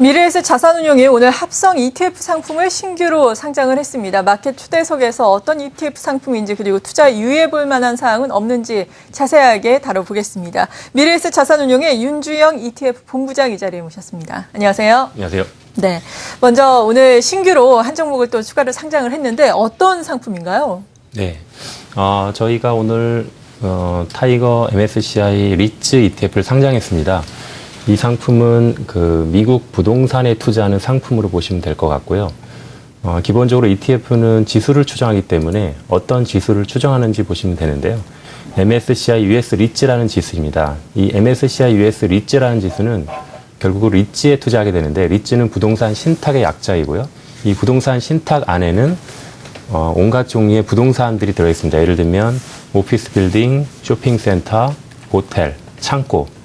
미래에셋 자산운용이 오늘 합성 ETF 상품을 신규로 상장을 했습니다. 마켓 초대석에서 어떤 ETF 상품인지 그리고 투자 유의해볼 만한 사항은 없는지 자세하게 다뤄보겠습니다. 미래에셋 자산운용의 윤주영 ETF 본부장 이 자리에 모셨습니다. 안녕하세요. 안녕하세요. 네, 먼저 오늘 신규로 한 종목을 또 추가로 상장을 했는데 어떤 상품인가요? 네, 저희가 오늘 타이거 MSCI 리츠 ETF를 상장했습니다. 이 상품은 미국 부동산에 투자하는 상품으로 보시면 될 것 같고요. 기본적으로 ETF는 지수를 추정하기 때문에 어떤 지수를 추정하는지 보시면 되는데요. MSCI US 리츠라는 지수입니다. 이 MSCI US 리츠라는 지수는 결국 리츠에 투자하게 되는데, 리츠는 부동산 신탁의 약자이고요. 이 부동산 신탁 안에는 온갖 종류의 부동산들이 들어있습니다. 예를 들면 오피스 빌딩, 쇼핑센터, 호텔, 창고.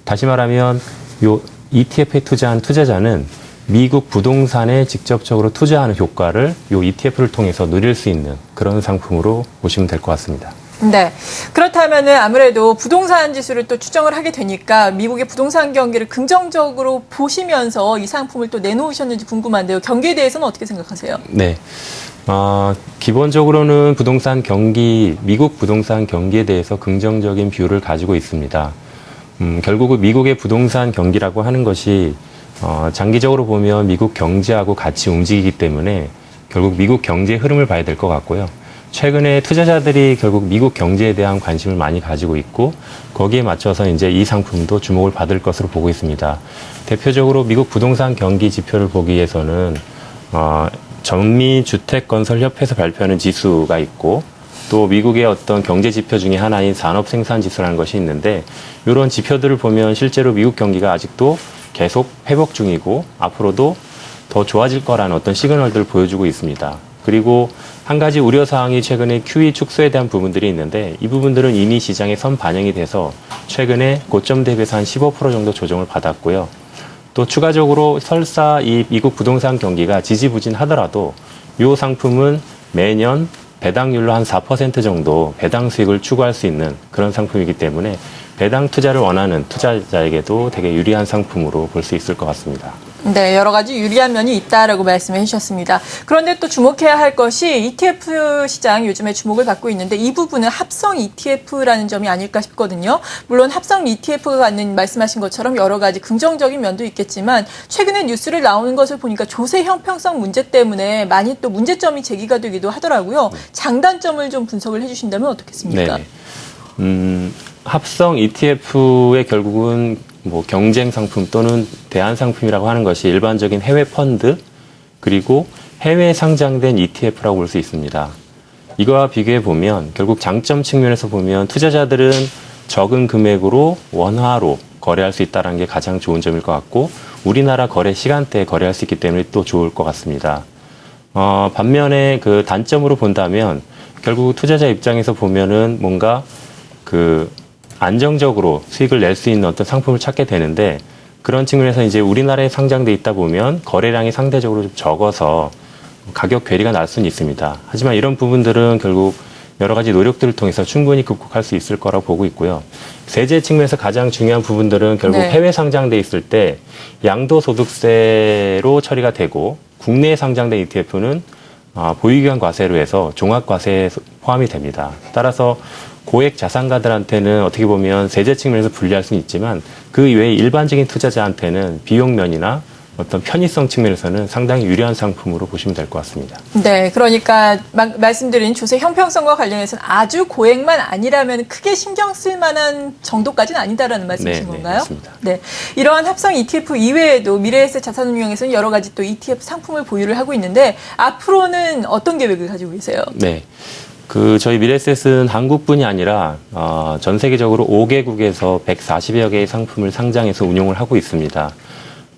다시 말하면 요 ETF에 투자한 투자자는 미국 부동산에 직접적으로 투자하는 효과를 요 ETF를 통해서 누릴 수 있는 그런 상품으로 보시면 될 것 같습니다. 네. 그렇다면은 아무래도 부동산 지수를 또 추정을 하게 되니까 미국의 부동산 경기를 긍정적으로 보시면서 이 상품을 또 내놓으셨는지 궁금한데요. 경기에 대해서는 어떻게 생각하세요? 네. 기본적으로는 부동산 경기, 미국 부동산 경기에 대해서 긍정적인 뷰를 가지고 있습니다. 결국은 미국의 부동산 경기라고 하는 것이 장기적으로 보면 미국 경제하고 같이 움직이기 때문에 결국 미국 경제의 흐름을 봐야 될 것 같고요. 최근에 투자자들이 결국 미국 경제에 대한 관심을 많이 가지고 있고 거기에 맞춰서 이제 이 상품도 주목을 받을 것으로 보고 있습니다. 대표적으로 미국 부동산 경기 지표를 보기 위해서는 전미주택건설협회에서 발표하는 지수가 있고 또 미국의 어떤 경제 지표 중에 하나인 산업생산지수라는 것이 있는데, 이런 지표들을 보면 실제로 미국 경기가 아직도 계속 회복 중이고 앞으로도 더 좋아질 거라는 어떤 시그널들을 보여주고 있습니다. 그리고 한 가지 우려사항이 최근에 QE 축소에 대한 부분들이 있는데, 이 부분들은 이미 시장에 선 반영이 돼서 최근에 고점 대비해서 한 15% 정도 조정을 받았고요. 또 추가적으로 설사 이 미국 부동산 경기가 지지부진하더라도 이 상품은 매년 배당률로 한 4% 정도 배당 수익을 추구할 수 있는 그런 상품이기 때문에 배당 투자를 원하는 투자자에게도 되게 유리한 상품으로 볼 수 있을 것 같습니다. 네, 여러 가지 유리한 면이 있다라고 말씀해 주셨습니다. 그런데 또 주목해야 할 것이 ETF 시장 요즘에 주목을 받고 있는데 이 부분은 합성 ETF라는 점이 아닐까 싶거든요. 물론 합성 ETF가 갖는 말씀하신 것처럼 여러 가지 긍정적인 면도 있겠지만 최근에 뉴스를 나오는 것을 보니까 조세 형평성 문제 때문에 많이 또 문제점이 제기가 되기도 하더라고요. 장단점을 좀 분석을 해주신다면 어떻겠습니까? 네. 합성 ETF의 결국은 경쟁 상품 또는 대안 상품이라고 하는 것이 일반적인 해외 펀드 그리고 해외에 상장된 ETF라고 볼 수 있습니다. 이거와 비교해 보면 결국 장점 측면에서 보면 투자자들은 적은 금액으로 원화로 거래할 수 있다는 게 가장 좋은 점일 것 같고, 우리나라 거래 시간대에 거래할 수 있기 때문에 또 좋을 것 같습니다. 반면에 그 단점으로 본다면 결국 투자자 입장에서 보면은 뭔가 안정적으로 수익을 낼 수 있는 어떤 상품을 찾게 되는데, 그런 측면에서 이제 우리나라에 상장돼 있다 보면 거래량이 상대적으로 좀 적어서 가격 괴리가 날 수는 있습니다. 하지만 이런 부분들은 결국 여러 가지 노력들을 통해서 충분히 극복할 수 있을 거라고 보고 있고요. 세제 측면에서 가장 중요한 부분들은 결국 해외 상장돼 있을 때 양도소득세로 처리가 되고, 국내에 상장된 ETF는 보유기간 과세로 해서 종합과세에 포함이 됩니다. 따라서 고액 자산가들한테는 어떻게 보면 세제 측면에서 불리할 수는 있지만 그 이외에 일반적인 투자자한테는 비용면이나 어떤 편의성 측면에서는 상당히 유리한 상품으로 보시면 될 것 같습니다. 네, 그러니까 말씀드린 조세 형평성과 관련해서는 아주 고액만 아니라면 크게 신경 쓸 만한 정도까지는 아니다라는 말씀이신 건가요? 네, 맞습니다. 네, 이러한 합성 ETF 이외에도 미래에셋 자산운용에서는 여러 가지 또 ETF 상품을 보유를 하고 있는데 앞으로는 어떤 계획을 가지고 계세요? 네. 저희 미래에셋은 한국뿐이 아니라 전 세계적으로 5개국에서 140여 개의 상품을 상장해서 운용을 하고 있습니다.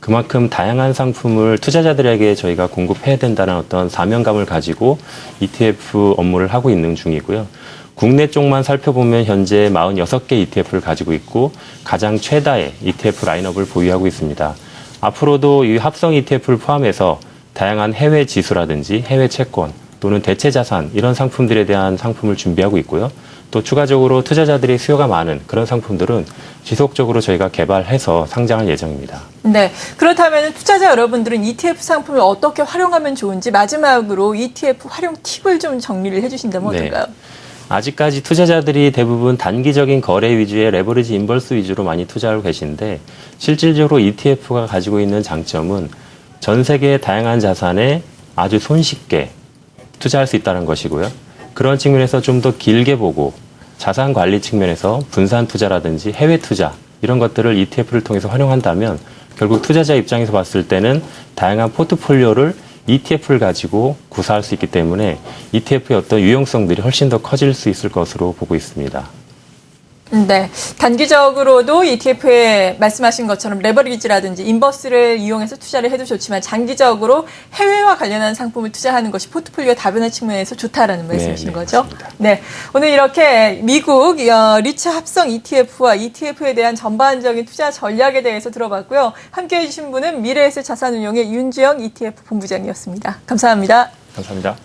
그만큼 다양한 상품을 투자자들에게 저희가 공급해야 된다는 어떤 사명감을 가지고 ETF 업무를 하고 있는 중이고요. 국내 쪽만 살펴보면 현재 46개 ETF를 가지고 있고 가장 최다의 ETF 라인업을 보유하고 있습니다. 앞으로도 이 합성 ETF를 포함해서 다양한 해외 지수라든지 해외 채권 또는 대체 자산 이런 상품들에 대한 상품을 준비하고 있고요. 또 추가적으로 투자자들이 수요가 많은 그런 상품들은 지속적으로 저희가 개발해서 상장할 예정입니다. 네. 그렇다면 투자자 여러분들은 ETF 상품을 어떻게 활용하면 좋은지 마지막으로 ETF 활용 팁을 좀 정리를 해주신다면 네. 어떨까요? 아직까지 투자자들이 대부분 단기적인 거래 위주의 레버리지 인버스 위주로 많이 투자하고 계신데 실질적으로 ETF가 가지고 있는 장점은 전 세계의 다양한 자산에 아주 손쉽게 투자할 수 있다는 것이고요. 그런 측면에서 좀 더 길게 보고 자산 관리 측면에서 분산 투자라든지 해외 투자 이런 것들을 ETF를 통해서 활용한다면 결국 투자자 입장에서 봤을 때는 다양한 포트폴리오를 ETF를 가지고 구사할 수 있기 때문에 ETF의 어떤 유용성들이 훨씬 더 커질 수 있을 것으로 보고 있습니다. 네. 단기적으로도 ETF에 말씀하신 것처럼 레버리지라든지 인버스를 이용해서 투자를 해도 좋지만 장기적으로 해외와 관련한 상품을 투자하는 것이 포트폴리오 다변화 측면에서 좋다라는 말씀이신 거죠? 맞습니다. 네. 오늘 이렇게 미국 리츠 합성 ETF와 ETF에 대한 전반적인 투자 전략에 대해서 들어봤고요. 함께해 주신 분은 미래에셋 자산운용의 윤지영 ETF 본부장이었습니다. 감사합니다. 감사합니다.